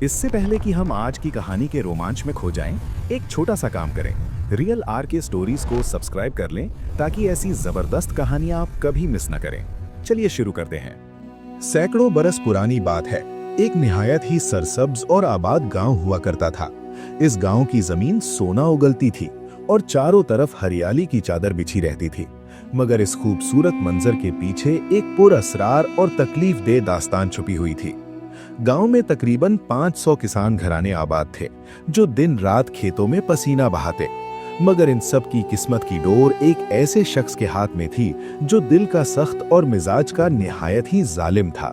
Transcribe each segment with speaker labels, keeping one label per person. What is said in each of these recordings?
Speaker 1: इससे पहले कि हम आज की कहानी के रोमांच में खो जाएं, एक छोटा सा काम करें। रियल आर के स्टोरीज को सब्सक्राइब कर लें ताकि ऐसी जबरदस्त कहानियां आप कभी मिस न करें। चलिए शुरू करते हैं।
Speaker 2: सैकड़ों बरस पुरानी बात है। एक निहायत ही सरसब्ज और आबाद गांव हुआ करता था। इस गांव की जमीन सोना उगलती थी और चारों तरफ हरियाली की चादर बिछी रहती थी। मगर इस खूबसूरत मंजर के पीछे एक पुरअसरार और तकलीफदेह दास्तान छुपी हुई थी। गांव में तकरीबन 500 किसान घराने आबाद थे, जो दिन रात खेतों में पसीना बहाते। मगर इन सब की किस्मत की डोर एक ऐसे शख्स के हाथ में थी जो दिल का सख्त और मिजाज का निहायत ही जालिम था।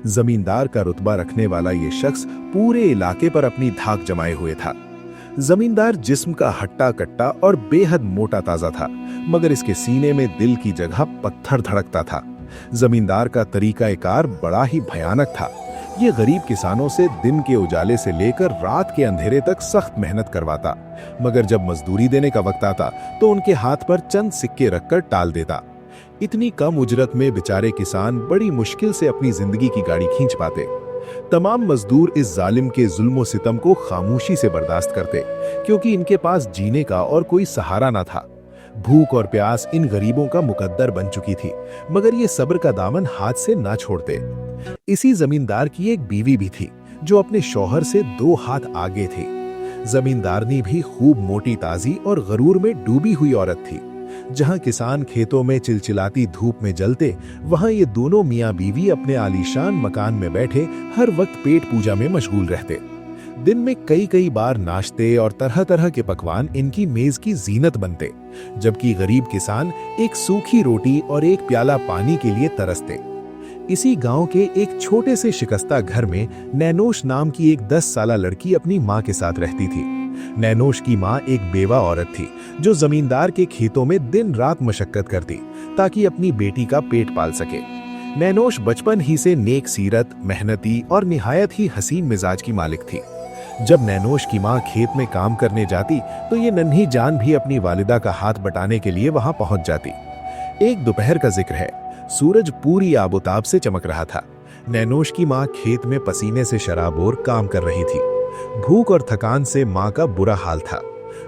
Speaker 2: जमींदार का रुतबा रखने वाला ये शख्स पूरे इलाके पर अपनी धाक जमाए हुए था। जमींदार जिस्म का हट्टा कट्टा और बेहद मोटा ताजा था, मगर इसके सीने में दिल की जगह पत्थर धड़कता था। जमींदार का तरीका-ए-कार बड़ा ही भयानक था। ये गरीब किसानों से दिन के उजाले से लेकर रात के अंधेरे तक सख्त मेहनत करवाता, मगर जब मजदूरी देने का वक्त आता तो उनके हाथ पर चंद सिक्के रखकर टाल देता। इतनी कम उजरत में बेचारे किसान बड़ी मुश्किल से अपनी जिंदगी की गाड़ी खींच पाते। तमाम मजदूर इस जालिम के जुल्म और सितम को खामोशी से बर्दाश्त करते, क्योंकि इनके पास जीने का और कोई सहारा न था। भूख और प्यास इन गरीबों का मुकद्दर बन चुकी थी, मगर ये सब्र का दामन हाथ से ना छोड़ते। इसी जमींदार की एक बीवी भी थी, जो अपने शौहर से 2 हाथ आगे थी। जमींदारनी भी खूब मोटी ताजी और गरूर में डूबी हुई औरत थी। जहां किसान खेतों में चिलचिलाती धूप में जलते, वहां ये दोनों मियां बीवी अपने आलीशान मकान में बैठे हर वक्त पेट पूजा में मशगूल रहते। दिन में कई कई बार नाश्ते और तरह तरह के पकवान इनकी मेज की जीनत बनते, जबकि गरीब किसान एक सूखी रोटी और एक प्याला पानी के लिए तरसते। इसी गांव के एक छोटे से शिकस्ता घर में नैनोश नाम की एक 10 साला लड़की अपनी मां के साथ रहती थी। नैनोश की मां एक बेवा औरत थी, जो जमींदार के खेतों में दिन रात मशक्कत करती ताकि अपनी बेटी का पेट पाल सके। नैनोश बचपन ही से नेक सीरत, मेहनती और निहायत ही हसीन मिजाज की मालिक थी। जब नैनोश की मां खेत में काम करने जाती तो ये नन्ही जान भी अपनी वालिदा का हाथ बटाने के लिए वहां पहुंच जाती। एक दोपहर का जिक्र है। सूरज पूरी आबोताब से चमक रहा था। नैनोश की मां खेत में पसीने से शराबोर काम कर रही थी। भूख और थकान से मां का बुरा हाल था।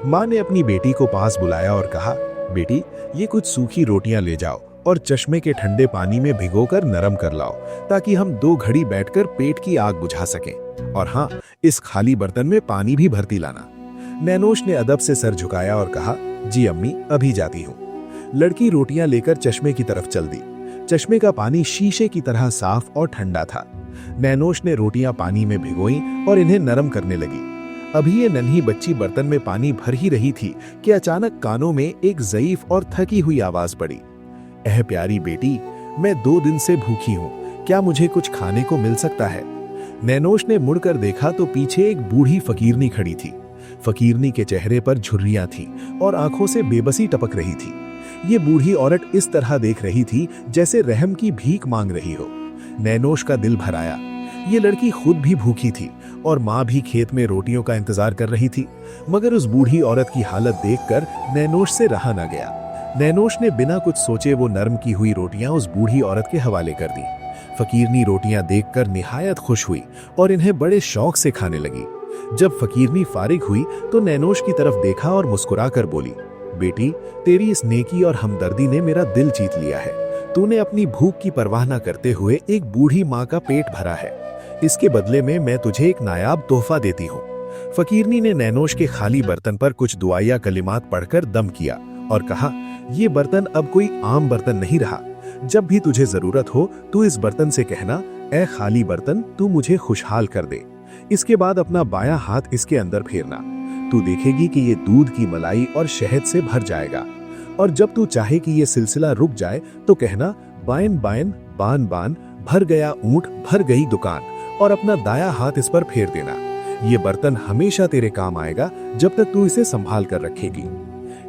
Speaker 2: मां ने अपनी बेटी को पास बुलाया और कहा, बेटी, ये कुछ सूखी रोटियां ले जाओ और चश्मे के ठंडे पानी में भिगोकर नरम कर लाओ, ताकि हम 2 घड़ी बैठकर पेट की आग बुझा सकें। और हाँ, इस खाली बर्तन में पानी भी भरती लाना। नैनोश ने अदब से सर झुकाया और कहा, जी अम्मी, अभी जाती हूँ। लड़की रोटियां लेकर चश्मे की तरफ चल दी। चश्मे का पानी शीशे की तरह साफ और ठंडा था। नैनोश ने रोटियां पानी में भिगोई और इन्हें नरम करने लगी। अभी ये नन्ही बच्ची बर्तन में पानी भर ही रही थी कि अचानक कानों में एक ज़ईफ और थकी हुई आवाज पड़ी, एह प्यारी बेटी, मैं 2 दिन से भूखी हूँ, क्या मुझे कुछ खाने को मिल सकता है? नैनोश ने मुड़कर देखा तो पीछे एक बूढ़ी फकीरनी खड़ी थी। फकीरनी के चेहरे पर झुर्रियां थीं और आंखों से बेबसी टपक रही थी। ये बूढ़ी औरत इस तरह देख रही थी जैसे रहम की भीख मांग रही हो। नैनोश का दिल भर आया। ये लड़की खुद भी भूखी थी और माँ भी खेत में रोटियों का इंतजार कर रही थी, मगर उस बूढ़ी औरत की हालत देखकर नैनोश से रहा न गया। नैनोश ने बिना कुछ सोचे वो नरम की हुई रोटियां उस बूढ़ी औरत के हवाले कर दी। फकीरनी रोटियां देखकर निहायत खुश हुई और इन्हें बड़े शौक से खाने लगी। जब फकीरनी फारिग हुई तो नैनोश की तरफ देखा और मुस्कुराकर बोली, बेटी, तेरी इस नेकी और हमदर्दी ने मेरा दिल जीत लिया है। तूने अपनी भूख की परवाह न करते हुए एक बूढ़ी माँ का पेट भरा है। इसके बदले में मैं तुझे एक नायाब तोहफा देती हूँ। फकीरनी ने नैनोश के खाली बर्तन पर कुछ दुआया कलिमात पढ़कर दम किया और कहा, ये बर्तन अब कोई आम बर्तन नहीं रहा। जब भी तुझे जरूरत हो तू इस बर्तन से कहना, ए खाली बर्तन, तू मुझे खुशहाल कर दे। इसके बाद अपना बायां हाथ इसके अंदर फेरना। तू देखेगी कि ये दूध की मलाई और शहद से भर जाएगा। और जब तू चाहे कि ये सिलसिला रुक जाए तो कहना, बायन बायन, बान बान, भर गया ऊंट, भर गई दुकान, और अपना दाया हाथ इस पर फेर देना। ये बर्तन हमेशा तेरे काम आएगा जब तक तू इसे संभाल कर रखेगी।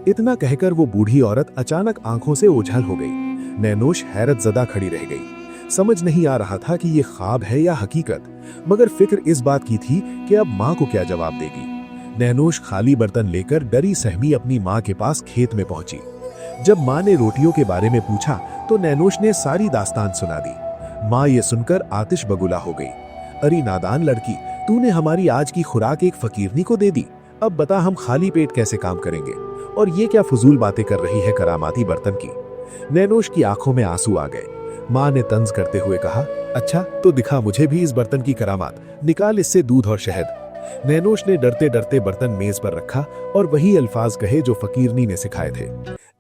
Speaker 2: इतना कहकर वो बूढ़ी औरत अचानक आंखों से ओझल हो गई। नैनोश हैरत ज़दा खड़ी रह गई। समझ नहीं आ रहा था कि ये ख्वाब है या हकीकत, मगर फिक्र इस बात की थी कि अब माँ को क्या जवाब देगी। नैनोश खाली बर्तन लेकर डरी सहमी अपनी माँ के पास खेत में पहुंची। जब माँ ने रोटियों के बारे में पूछा तो नैनोश ने सारी दास्तान सुना दी। माँ ये सुनकर आतिश बगुला हो गई। अरे नादान लड़की, तूने हमारी आज की खुराक एक फकीरनी को दे दी, अब बता हम खाली पेट कैसे काम करेंगे? और ये क्या फजूल बातें कर रही है करामाती बर्तन की? नैनोश की आंखों में आंसू आ गए। माँ ने तंज करते हुए कहा, अच्छा तो दिखा मुझे भी इस बर्तन की करामात, निकाल इससे दूध और शहद। नैनोश ने डरते डरते बर्तन मेज पर रखा और वही अल्फाज कहे जो फकीरनी ने सिखाए थे,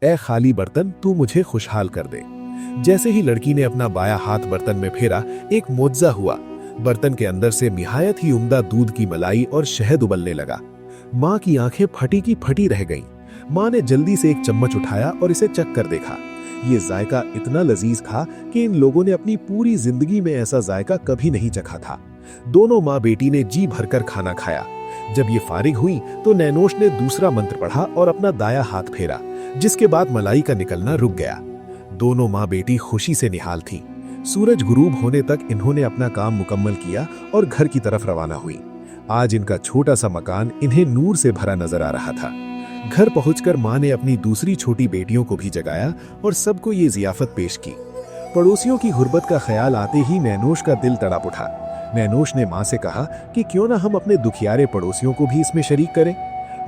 Speaker 2: ए खाली बर्तन तू मुझे खुशहाल कर दे। जैसे ही लड़की ने अपना बाया हाथ बर्तन में फेरा, एक मुआवजा हुआ। बर्तन के अंदर से निहायत ही उम्दा दूध की मलाई और शहद उबलने लगा। माँ की आंखें फटी की फटी रह गईं। माँ ने जल्दी से एक चम्मच उठाया और इसे चख कर देखा। ये जायका इतना लजीज था कि इन लोगों ने अपनी पूरी जिंदगी में ऐसा जायका कभी नहीं चखा था। दोनों माँ बेटी ने जी भरकर खाना खाया। जब ये फारिग हुई तो नैनोश ने दूसरा मंत्र पढ़ा और अपना दाया हाथ फेरा, जिसके बाद मलाई का निकलना रुक गया। दोनों माँ बेटी खुशी से निहाल थीं। सूरज गुरूब होने तक इन्होंने अपना काम मुकम्मल किया और घर की तरफ रवाना हुई। आज इनका छोटा सा मकान इन्हें नूर से भरा नजर आ रहा था। घर पहुंचकर माँ ने अपनी दूसरी छोटी बेटियों को भी जगाया और सबको ये जियाफत पेश की। पड़ोसियों की गुर्बत का ख्याल आते ही नैनोश का दिल तड़प उठा। नैनोश ने माँ से कहा कि क्यों ना हम अपने दुखियारे पड़ोसियों को भी इसमें शरीक करें।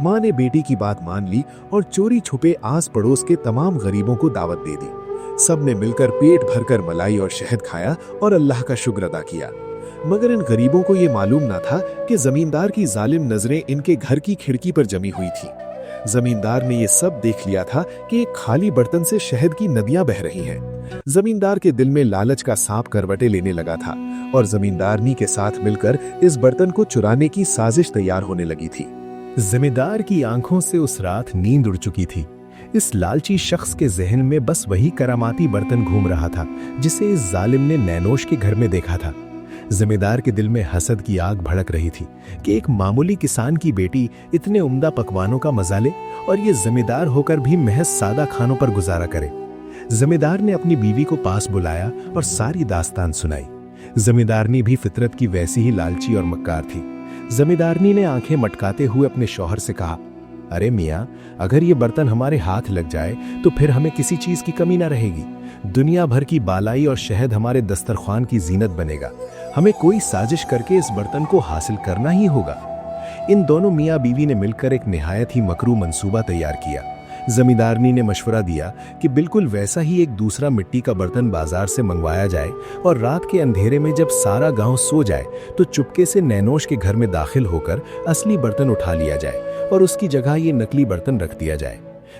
Speaker 2: माँ ने बेटी की बात मान ली और चोरी छुपे आस पड़ोस के तमाम गरीबों को दावत दे दी। सब ने मिलकर पेट भरकर मलाई और शहद खाया और अल्लाह का शुक्र अदा किया। मगर इन गरीबों को ये मालूम ना था कि जमींदार की जालिम नजरें इनके घर की खिड़की पर जमी हुई थी। जमींदार ने ये सब देख लिया था कि एक खाली बर्तन से शहद की नदियां बह रही हैं। जमींदार के दिल में लालच का सांप करवटें लेने लगा था और जमींदारनी के साथ मिलकर इस बर्तन को चुराने की साजिश तैयार होने लगी थी।
Speaker 1: जिम्मेदार की आंखों से उस रात नींद उड़ चुकी थी। इस लालची शख्स के जहन में बस वही करामाती बर्तन घूम रहा था जिसे इस जालिम ने नैनोश के घर में देखा था। जिम्मेदार के दिल में हसद की आग भड़क रही थी कि एक मामूली किसान की बेटी इतने उम्दा पकवानों का मजा ले और ये जिम्मेदार होकर भी महज सादा खानों पर गुजारा करे। जिम्मेदार ने अपनी बीवी को पास बुलाया और सारी दास्तान सुनाई। जिम्मेदारनी भी फितरत की वैसी ही लालची और मक्कार थी। जिम्मेदारनी ने आंखें मटकाते हुए अपने शौहर से कहा, अरे मियाँ, अगर ये बर्तन हमारे हाथ लग जाए तो फिर हमें किसी चीज की कमी ना रहेगी। दुनिया भर की बालाई और शहद हमारे दस्तरख्वान की जीनत बनेगा। हमें कोई साजिश करके इस बर्तन को हासिल करना ही होगा। इन दोनों मियाँ बीवी ने मिलकर एक निहायत ही मकरू मंसूबा तैयार किया। जमींदारनी ने मशवरा दिया कि बिल्कुल वैसा ही एक दूसरा मिट्टी का बर्तन बाजार से मंगवाया जाए और रात के अंधेरे में जब सारा गांव सो जाए तो चुपके से नैनोश के घर में दाखिल होकर असली बर्तन उठा लिया जाए और उसकी जगह ये नकली बर्तन रख दिया जाए।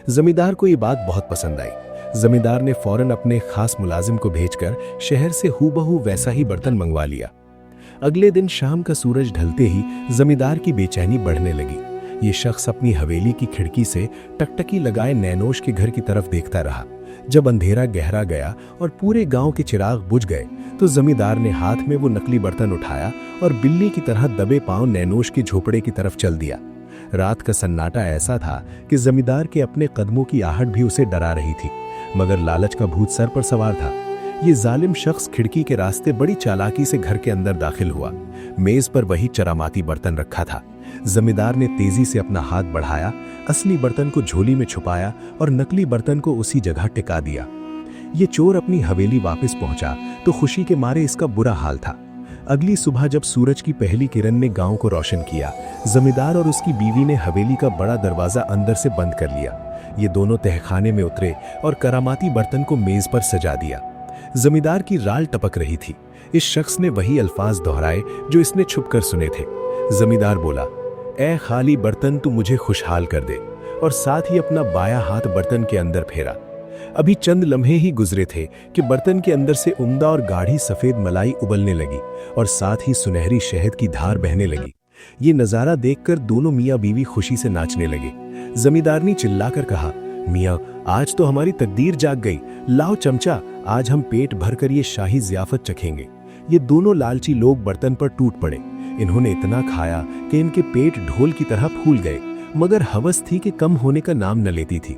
Speaker 1: जमींदार को ये बात बहुत पसंद आई। जमींदार ने फौरन अपने खास मुलाजिम को भेजकर शहर से हूबहू वैसा ही बर्तन मंगवा लिया। अगले दिन शाम का सूरज ढलते ही जमींदार की बेचैनी बढ़ने लगी। ये शख्स अपनी हवेली की खिड़की से टकटकी लगाए नैनोश के घर की तरफ देखता रहा। जब अंधेरा गहरा गया और पूरे गांव के चिराग बुझ गए तो जमींदार ने हाथ में वो नकली बर्तन उठाया और बिल्ली की तरह दबे पांव नैनोश के झोपड़े की तरफ चल दिया। रात का सन्नाटा ऐसा था कि जमींदार के अपने कदमों की आहट भी उसे डरा रही थी, मगर लालच का भूत सर पर सवार था। ये जालिम शख्स खिड़की के रास्ते बड़ी चालाकी से घर के अंदर दाखिल हुआ। मेज पर वही चरामाती बर्तन रखा था। जमींदार ने तेजी से अपना हाथ बढ़ाया, असली बर्तन को झोली में छुपाया और नकली बर्तन को उसी जगह टिका दिया। ये चोर अपनी हवेली वापस पहुंचा तो खुशी के मारे इसका बुरा हाल था। अगली सुबह जब सूरज की पहली किरण ने गांव को रोशन किया, जमींदार और उसकी बीवी ने हवेली का बड़ा दरवाजा अंदर से बंद कर लिया। ये दोनों तहखाने में उतरे और करामाती बर्तन को मेज पर सजा दिया। जमींदार की राल टपक रही थी। इस शख्स ने वही अल्फाज दोहराए जो इसने छुपकर सुने थे। जमींदार बोला, ए खाली बर्तन तू मुझे खुशहाल कर दे, और साथ ही अपना बाया हाथ बर्तन के अंदर फेरा। अभी चंद लम्हे ही गुजरे थे कि बर्तन के अंदर से उम्दा और गाढ़ी सफेद मलाई उबलने लगी और साथ ही सुनहरी शहद की धार बहने लगी। ये नजारा देखकर दोनों मियाँ बीवी खुशी से नाचने लगे। जमींदारनी चिल्लाकर कहा, मियाँ, आज तो हमारी तकदीर जाग गई। लाओ चमचा, आज हम पेट भरकर ये शाही ज़ियाफत चखेंगे। ये दोनों लालची लोग बर्तन पर टूट पड़े। इन्होंने इतना खाया कि इनके पेट ढोल की तरह फूल गए, मगर हवस थी कि कम होने का नाम न लेती थी।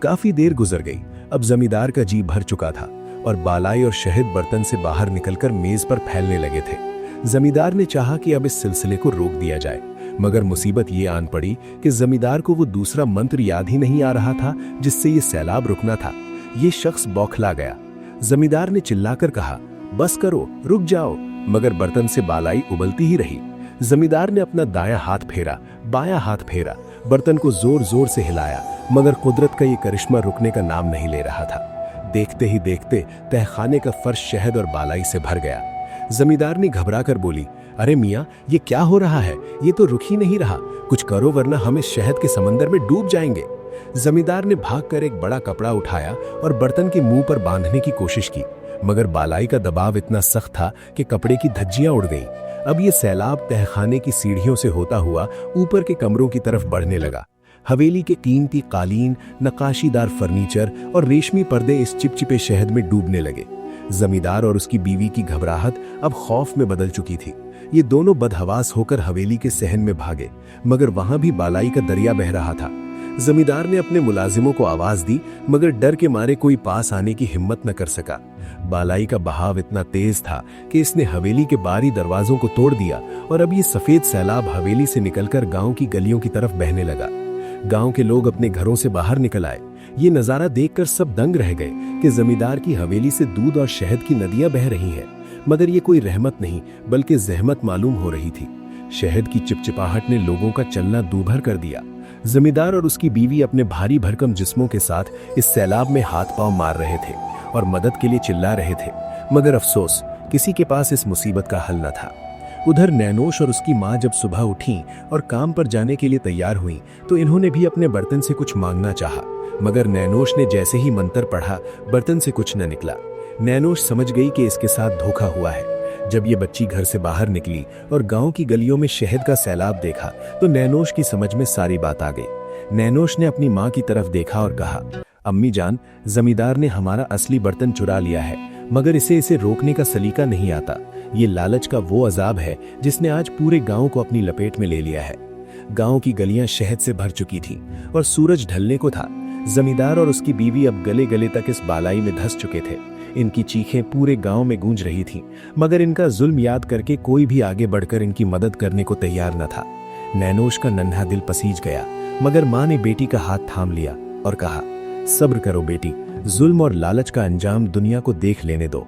Speaker 1: काफी देर गुजर गई। अब जमींदार का जी भर चुका था और बालाई और शहद बर्तन से बाहर निकलकर मेज पर फैलने लगे थे। जमींदार ने चाहा कि अब इस सिलसिले को रोक दिया जाए, मगर मुसीबत ये आन पड़ी कि जमींदार को वो दूसरा मंत्र याद ही नहीं आ रहा था जिससे ये सैलाब रुकना था। ये शख्स बौखला गया। जमींदार ने चिल्लाकर कहा, बस करो, रुक जाओ, मगर बर्तन से बालाई उबलती ही रही।
Speaker 2: जमींदार ने अपना दायां हाथ फेरा, बायां हाथ फेरा, बर्तन को जोर जोर से हिलाया, मगर कुदरत का ये करिश्मा रुकने का नाम नहीं ले रहा था। देखते ही देखते तहखाने का फर्श शहद और बालाई से भर गया। जमींदारनी घबरा कर बोली, अरे मियाँ, ये क्या हो रहा है? ये तो रुक ही नहीं रहा। कुछ करो वरना हम इस शहद के समंदर में डूब जाएंगे। जमींदार ने भागकर एक बड़ा कपड़ा उठाया और बर्तन के मुंह पर बांधने की कोशिश की, मगर बालाई का दबाव इतना सख्त था कि कपड़े की धज्जियां उड़ गईं। अब ये सैलाब तहखाने की सीढ़ियों से होता हुआ ऊपर के कमरों की तरफ बढ़ने लगा। हवेली के कीमती कालीन, नक्काशीदार फर्नीचर और रेशमी पर्दे इस चिपचिपे शहद में डूबने लगे। जमींदार और उसकी बीवी की घबराहट अब खौफ में बदल चुकी थी। ये दोनों बदहवास होकर हवेली के सहन में भागे, मगर वहां भी बालाई का दरिया बह रहा था। जमींदार ने अपने मुलाजिमों को आवाज दी, मगर डर के मारे कोई पास आने की हिम्मत न कर सका। बालाई का बहाव इतना तेज था कि इसने हवेली के बाहरी दरवाजों को तोड़ दिया और अब ये सफेद सैलाब हवेली से निकलकर गांव की गलियों की तरफ बहने लगा। गांव के लोग अपने घरों से बाहर निकल आए। ये नजारा देखकर सब दंग रह गए कि जमींदार की हवेली से दूध और शहद की नदियां बह रही हैं, मगर ये कोई रहमत नहीं बल्कि जहमत मालूम हो रही थी। शहद की चिपचिपाहट ने लोगों का चलना दूभर कर दिया। जमींदार और उसकी बीवी अपने भारी भरकम जिस्मों के साथ इस सैलाब में हाथ पांव मार रहे थे और मदद के लिए चिल्ला रहे थे, मगर अफसोस किसी के पास इस मुसीबत का हल न था। उधर नैनोश और उसकी माँ जब सुबह उठी और काम पर जाने के लिए तैयार हुई तो इन्होंने भी अपने बर्तन से कुछ मांगना चाहा, मगर नैनोश ने जैसे ही मंत्र पढ़ा बर्तन से कुछ न निकला। नैनोश समझ गई कि इसके साथ धोखा हुआ है। जब ये बच्ची घर से बाहर निकली और गांव की गलियों में शहद का सैलाब देखा तो नैनोश की समझ में सारी बात आ गई। नैनोश ने अपनी माँ की तरफ देखा और कहा, अम्मी जान, जमींदार ने हमारा असली बर्तन चुरा लिया है, मगर इसे रोकने का सलीका नहीं आता। ये लालच का वो अजाब है जिसने आज पूरे गांव को अपनी लपेट में ले लिया है। गांव की गलियां शहद से भर चुकी थीं और सूरज ढलने को था। जमींदार और उसकी बीवी अब गले गले तक इस बालाई में धंस चुके थे। इनकी चीखें पूरे गांव में गूंज रही थीं, मगर इनका जुल्म याद करके कोई भी आगे बढ़कर इनकी मदद करने को तैयार न था। नैनोश का नन्हा दिल पसीज गया, मगर माँ ने बेटी का हाथ थाम लिया और कहा, सब्र करो बेटी, जुल्म और लालच का अंजाम दुनिया को देख लेने दो।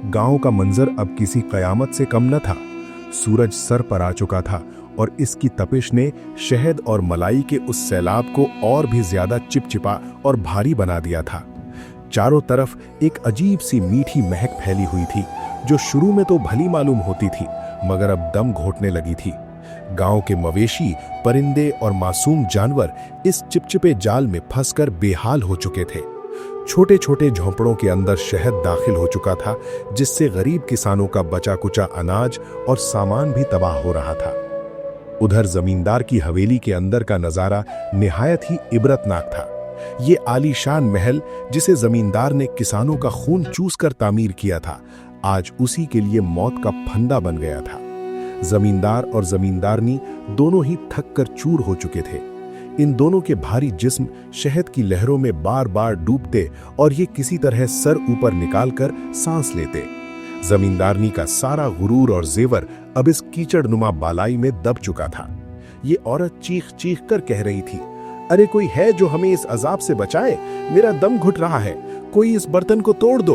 Speaker 3: गांव का मंजर अब किसी कयामत से कम न था। सूरज सर पर आ चुका था और इसकी तपिश ने शहद और मलाई के उस सैलाब को और भी ज्यादा चिपचिपा और भारी बना दिया था। चारों तरफ एक अजीब सी मीठी महक फैली हुई थी, जो शुरू में तो भली मालूम होती थी, मगर अब दम घोटने लगी थी। गांव के मवेशी, परिंदे और मासूम जानवर इस चिपचिपे जाल में फंसकर बेहाल हो चुके थे। छोटे छोटे झोंपड़ों के अंदर शहद दाखिल हो चुका था, जिससे गरीब किसानों का बचा कुचा अनाज और सामान भी तबाह हो रहा था। उधर जमींदार की हवेली के अंदर का नजारा निहायत ही इबरतनाक था। ये आलीशान महल, जिसे जमींदार ने किसानों का खून चूस कर तामीर किया था, आज उसी के लिए मौत का फंदा बन गया था। जमींदार और जमींदारनी दोनों ही थक कर चूर हो चुके थे। इन दोनों के भारी जिस्म शहद की लहरों में बार बार डूबते और ये किसी तरह सर ऊपर निकालकर सांस लेते। जमींदारनी का सारा गुरूर और जेवर अब इस कीचड़नुमा बालाई में दब चुका था। ये औरत चीख चीख कर कह रही थी, अरे कोई है जो हमें इस अजाब से बचाए, मेरा दम घुट रहा है, कोई इस बर्तन को तोड़ दो।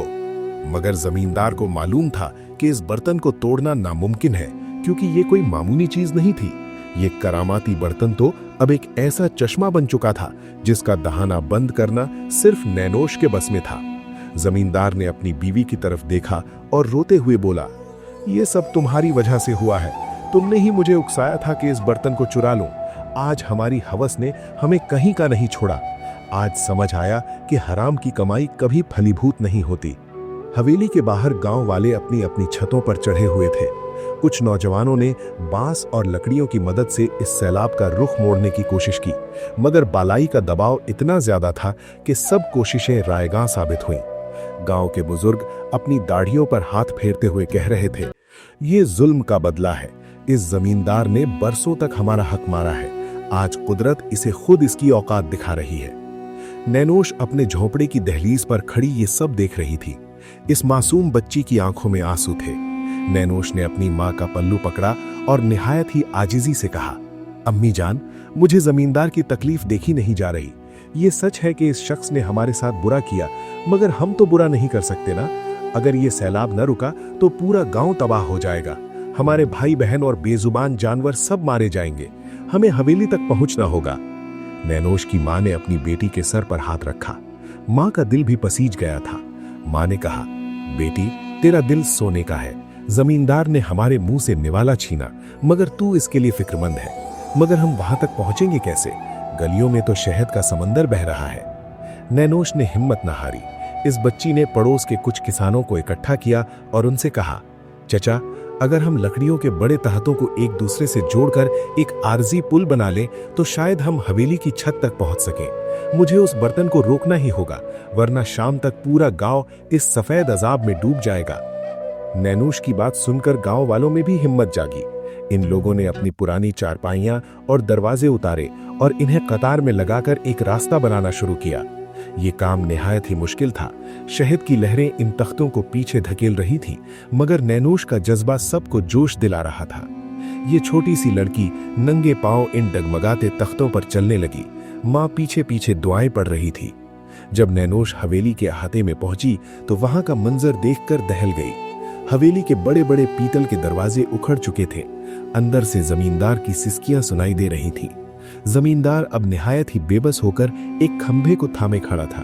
Speaker 3: मगर जमींदार को मालूम था कि इस बर्तन को तोड़ना नामुमकिन है, क्योंकि ये कोई मामूली चीज नहीं थी। ये करामाती बर्तन तो अब एक ऐसा चश्मा बन चुका था जिसका दहाना बंद करना सिर्फ नैनोश के बस में था। जमींदार ने अपनी बीवी की तरफ देखा और रोते हुए बोला, ये सब तुम्हारी वजह से हुआ है। तुमने ही मुझे उकसाया था कि इस बर्तन को चुरा लूं। आज हमारी हवस ने हमें कहीं का नहीं छोड़ा। आज समझ आया कि हराम की कमाई कभी फलीभूत नहीं होती। हवेली के बाहर गांव वाले अपनी अपनी छतों पर चढ़े हुए थे। कुछ नौजवानों ने बांस और लकड़ियों की मदद से इस सैलाब का रुख मोड़ने की कोशिश की, मगर बालाई का दबाव इतना ज्यादा था कि सब कोशिशें रायगां साबित हुईं। गांव के बुजुर्ग अपनी दाढ़ियों पर हाथ फेरते हुए कह रहे थे, ये जुल्म का बदला है। इस जमींदार ने बरसों तक हमारा हक मारा है, आज कुदरत इसे खुद इसकी औकात दिखा रही है। नैनोश अपने झोंपड़े की दहलीज पर खड़ी ये सब देख रही थी। इस मासूम बच्ची की आंखों में आंसू थे। नैनोश ने अपनी माँ का पल्लू पकड़ा और निहायत ही आजिजी से कहा, अम्मी जान, मुझे जमींदार की तकलीफ देखी नहीं जा रही। ये सच है कि इस शख्स ने हमारे साथ बुरा किया, मगर हम तो बुरा नहीं कर सकते ना। अगर ये सैलाब न रुका तो पूरा गांव तबाह हो जाएगा। हमारे भाई बहन और बेजुबान जानवर सब मारे जाएंगे। हमें हवेली तक पहुंचना होगा। नैनोश की मां ने अपनी बेटी के सर पर हाथ रखा। मां का दिल भी पसीज गया था। मां ने कहा, बेटी, तेरा दिल सोने का है। जमींदार ने हमारे मुंह से निवाला छीना, मगर तू इसके लिए फिक्रमंद है। मगर हम वहां तक पहुंचेंगे कैसे? गलियों में तो शहद का समंदर बह रहा है। नैनोश ने हिम्मत न हारी। इस बच्ची ने पड़ोस के कुछ किसानों को इकट्ठा किया और उनसे कहा, चचा, अगर हम लकड़ियों के बड़े तहतों को एक दूसरे से जोड़कर एक आरजी पुल बना लें तो शायद हम हवेली की छत तक पहुंच सकें। मुझे उस बर्तन को रोकना ही होगा, वरना शाम तक पूरा गांव इस सफेद अजाब में डूब जाएगा। नैनोश की बात सुनकर गांव वालों में भी हिम्मत जागी। इन लोगों ने अपनी पुरानी चारपाइयां और दरवाजे उतारे और इन्हें कतार में लगाकर एक रास्ता बनाना शुरू किया। ये काम निहायत ही मुश्किल था। शहद की लहरें इन तख्तों को पीछे धकेल रही थीं, मगर नैनोश का जज्बा सबको जोश दिला रहा था। ये छोटी सी लड़की नंगे पांव इन डगमगाते तख्तों पर चलने लगी। मां पीछे पीछे दुआएं पढ़ रही थी। जब नैनोश हवेली के अहाते में पहुंची तो वहां का मंजर देखकर दहल गई। हवेली के बड़े बड़े पीतल के दरवाजे उखड़ चुके थे। अंदर से जमींदार की सिसकियां सुनाई दे रही थीं। जमींदार अब निहायत ही बेबस होकर एक खंभे को थामे खड़ा था।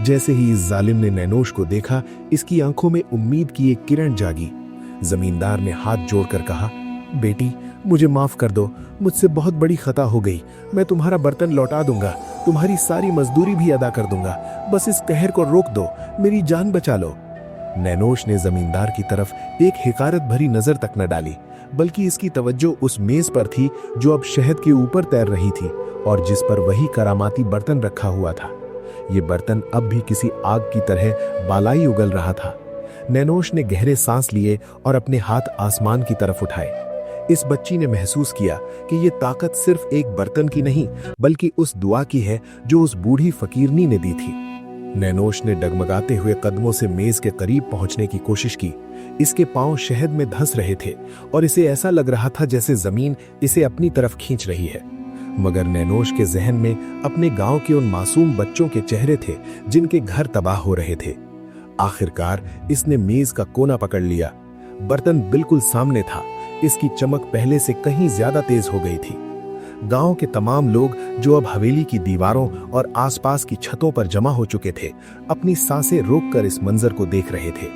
Speaker 3: जैसे ही इस जालिम ने नैनोश को देखा, इसकी आंखों में उम्मीद की एक किरण जागी। जमींदार ने हाथ जोड़कर कहा, बेटी, मुझे माफ कर दो। मुझसे बहुत बड़ी खता हो गई। मैं तुम्हारा बर्तन लौटा दूंगा, तुम्हारी सारी मजदूरी भी अदा कर दूंगा। बस इस कहर को रोक दो, मेरी जान बचा लो। नैनोश ने जमींदार की तरफ एक हिकारत भरी नजर तक न डाली, बल्कि इसकी तवज्जो उस मेज पर थी जो अब शहद के ऊपर तैर रही थी और जिस पर वही करामाती बर्तन रखा हुआ था। ये बर्तन अब भी किसी आग की तरह बालाई उगल रहा था। नैनोश ने गहरे सांस लिए और अपने हाथ आसमान की तरफ उठाए। इस बच्ची ने महसूस किया कि ये ताकत सिर्फ एक बर्तन की नहीं, बल्कि उस दुआ की है जो उस बूढ़ी फकीरनी ने दी थी। नैनोश ने डगमगाते हुए कदमों से मेज के करीब पहुंचने की कोशिश की। इसके पांव शहद में धंस रहे थे और इसे ऐसा लग रहा था जैसे जमीन इसे अपनी तरफ खींच रही है। मगर नैनोश के जहन में अपने गांव के उन मासूम बच्चों के चेहरे थे जिनके घर तबाह हो रहे थे। आखिरकार इसने मेज का कोना पकड़ लिया। बर्तन बिल्कुल सामने था। इसकी चमक पहले से कहीं ज्यादा तेज हो गई थी। गांव के तमाम लोग जो अब हवेली की दीवारों और आसपास की छतों पर जमा हो चुके थे, अपनी सांसें रोककर इस मंजर को देख रहे थे।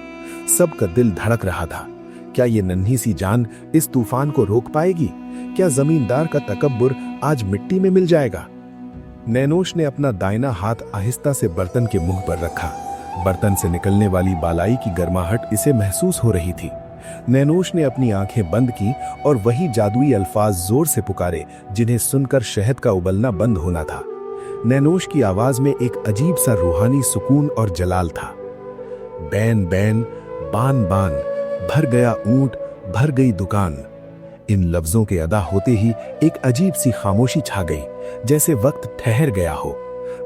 Speaker 3: सबका दिल धड़क रहा था। क्या ये नन्ही सी जान इस तूफान को रोक पाएगी? क्या जमींदार का तकब्बुर आज मिट्टी में मिल जाएगा? नैनोश ने अपना दाहिना हाथ आहिस्ता से बर्तन के मुंह पर रखा। बर्तन से निकलने वाली बालाई की गर्माहट इसे महसूस हो रही थी। नैनोश ने अपनी आंखें बंद की और वही जादुई अल्फाज जोर से पुकारे जिन्हें सुनकर शहद का उबलना बंद होना था। नैनोश की आवाज में एक अजीब सा रूहानी सुकून और जलाल था। बैन बैन, बान बान, भर गया ऊंट, भर गई दुकान। इन लफ्जों के अदा होते ही एक अजीब सी खामोशी छा गई, जैसे वक्त ठहर गया हो।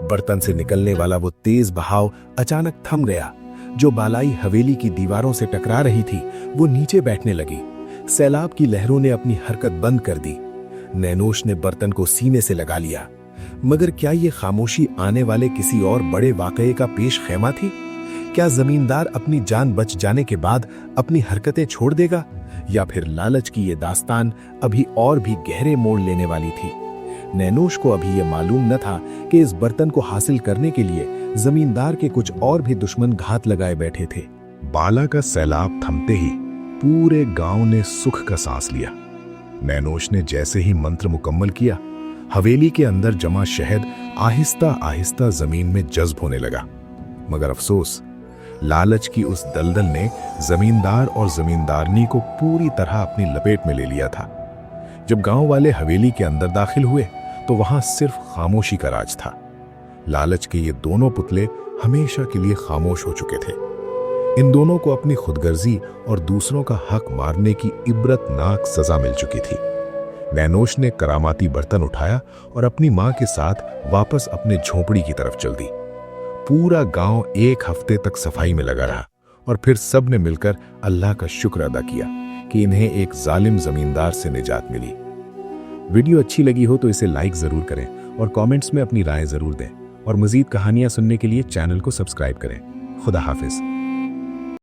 Speaker 3: बर्तन से निकलने वाला वो तेज बहाव अचानक थम गया। जो बालाई हवेली की दीवारों से टकरा रही थी, वो नीचे बैठने लगी। सैलाब की लहरों ने अपनी हरकत बंद कर दी। नैनोश ने बर्तन को सीने से लगा लिया। मगर क्या ये खामोशी आने वाले किसी और बड़े वाकये का पेश खैमा थी? क्या जमींदार अपनी जान बच जाने के बाद अपनी हरकतें छोड़ देगा, या फिर लालच की ये दास्तान अभी और भी गहरे मोड़ लेने वाली थी? नैनोश को अभी यह मालूम न था कि इस बर्तन को हासिल करने के लिए जमींदार के कुछ और भी दुश्मन घात लगाए बैठे थे।
Speaker 2: बाला का सैलाब थमते ही पूरे गांव ने सुख का सांस लिया। नैनोश ने जैसे ही मंत्र मुकम्मल किया, हवेली के अंदर जमा शहद आहिस्ता आहिस्ता जमीन में जज्ब होने लगा। मगर अफसोस, लालच की उस दलदल ने जमींदार और जमींदारनी को पूरी तरह अपनी लपेट में ले लिया था। जब गांव वाले हवेली के अंदर दाखिल हुए तो वहां सिर्फ खामोशी का राज था। लालच के ये दोनों पुतले हमेशा के लिए खामोश हो चुके थे। इन दोनों को अपनी खुदगर्जी और दूसरों का हक मारने की इबरतनाक सजा मिल चुकी थी। नैनोश ने करामाती बर्तन उठाया और अपनी मां के साथ वापस अपने झोपड़ी की तरफ चल दी। पूरा गांव एक हफ्ते तक सफाई में लगा रहा और फिर सब ने मिलकर अल्लाह का शुक्र अदा किया कि इन्हें एक जालिम जमींदार से निजात मिली। वीडियो अच्छी लगी हो तो इसे लाइक जरूर करें और कमेंट्स में अपनी राय जरूर दें, और मजीद कहानियां सुनने के लिए चैनल को सब्सक्राइब करें। खुदा हाफिज।